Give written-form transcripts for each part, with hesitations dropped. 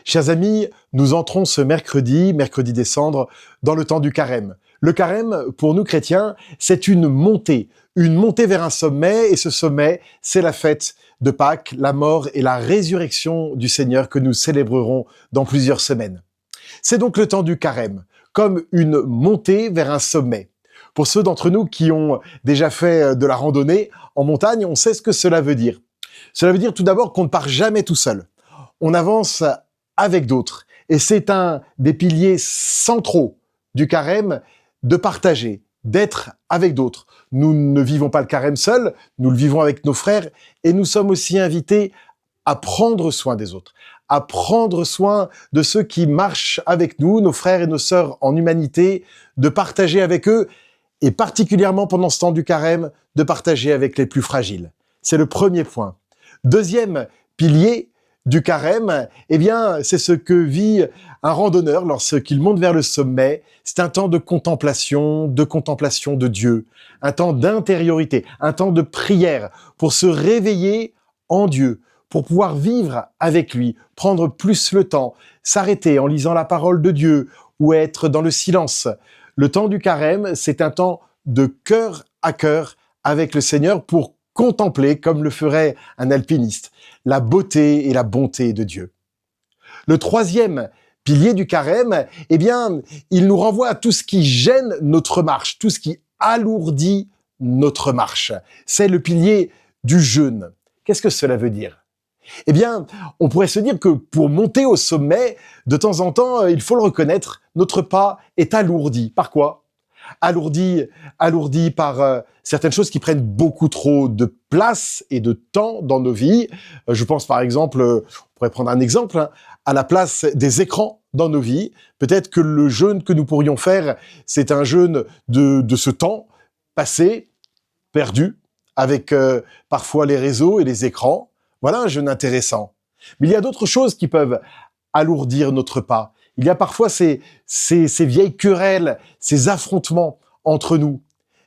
Chers amis, nous entrons ce mercredi des Cendres, dans le temps du carême. Le carême, pour nous chrétiens, c'est une montée vers un sommet, et ce sommet, c'est la fête de Pâques, la mort et la résurrection du Seigneur que nous célébrerons dans plusieurs semaines. C'est donc le temps du carême, comme une montée vers un sommet. Pour ceux d'entre nous qui ont déjà fait de la randonnée en montagne, on sait ce que cela veut dire. Cela veut dire tout d'abord qu'on ne part jamais tout seul. On avance avec d'autres. Et c'est un des piliers centraux du carême de partager, d'être avec d'autres. Nous ne vivons pas le carême seul, nous le vivons avec nos frères et nous sommes aussi invités à prendre soin des autres, à prendre soin de ceux qui marchent avec nous, nos frères et nos sœurs en humanité, de partager avec eux et particulièrement pendant ce temps du carême, de partager avec les plus fragiles. C'est le premier point. Deuxième pilier du carême, eh bien, c'est ce que vit un randonneur lorsqu'il monte vers le sommet. C'est un temps de contemplation de Dieu, un temps d'intériorité, un temps de prière pour se réveiller en Dieu, pour pouvoir vivre avec lui, prendre plus le temps, s'arrêter en lisant la parole de Dieu ou être dans le silence. Le temps du carême, c'est un temps de cœur à cœur avec le Seigneur pour contempler, comme le ferait un alpiniste, la beauté et la bonté de Dieu. Le troisième pilier du carême, eh bien, il nous renvoie à tout ce qui gêne notre marche, tout ce qui alourdit notre marche. C'est le pilier du jeûne. Qu'est-ce que cela veut dire ? Eh bien, on pourrait se dire que pour monter au sommet, de temps en temps, il faut le reconnaître, notre pas est alourdi. Par quoi ? Alourdi par certaines choses qui prennent beaucoup trop de place et de temps dans nos vies. Je pense par exemple, on pourrait prendre un exemple, à la place des écrans dans nos vies. Peut-être que le jeûne que nous pourrions faire, c'est un jeûne de ce temps passé, perdu, avec parfois les réseaux et les écrans. Voilà un jeûne intéressant. Mais il y a d'autres choses qui peuvent alourdir notre pas. Il y a parfois ces vieilles querelles, ces affrontements entre nous.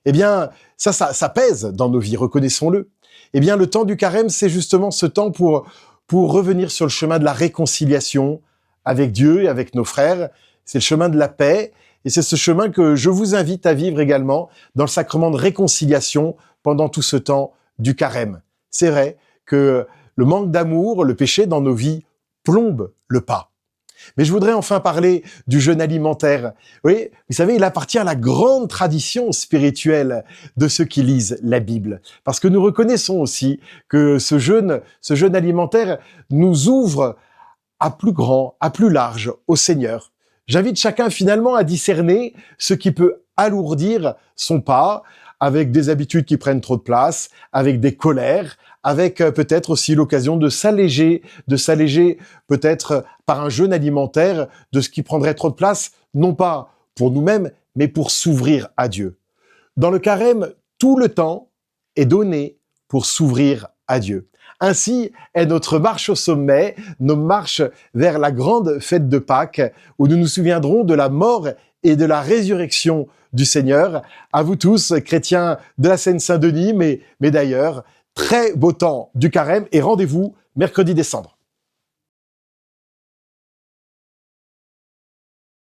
Eh bien, ça pèse dans nos vies, reconnaissons-le. Eh bien, le temps du carême, c'est justement ce temps pour revenir sur le chemin de la réconciliation avec Dieu et avec nos frères. C'est le chemin de la paix. Et c'est ce chemin que je vous invite à vivre également dans le sacrement de réconciliation pendant tout ce temps du carême. C'est vrai que le manque d'amour, le péché dans nos vies plombe le pas. Mais je voudrais enfin parler du jeûne alimentaire. Oui, vous savez, il appartient à la grande tradition spirituelle de ceux qui lisent la Bible. Parce que nous reconnaissons aussi que ce jeûne alimentaire nous ouvre à plus grand, à plus large au Seigneur. J'invite chacun finalement à discerner ce qui peut alourdir son pas avec des habitudes qui prennent trop de place, avec des colères, avec peut-être aussi l'occasion de s'alléger peut-être par un jeûne alimentaire de ce qui prendrait trop de place, non pas pour nous-mêmes, mais pour s'ouvrir à Dieu. Dans le carême, tout le temps est donné pour s'ouvrir à Dieu. Ainsi est notre marche au sommet, nos marches vers la grande fête de Pâques, où nous nous souviendrons de la mort et de la résurrection du Seigneur. À vous tous, chrétiens de la Seine-Saint-Denis, mais d'ailleurs, très beau temps du carême et rendez-vous mercredi des Cendres.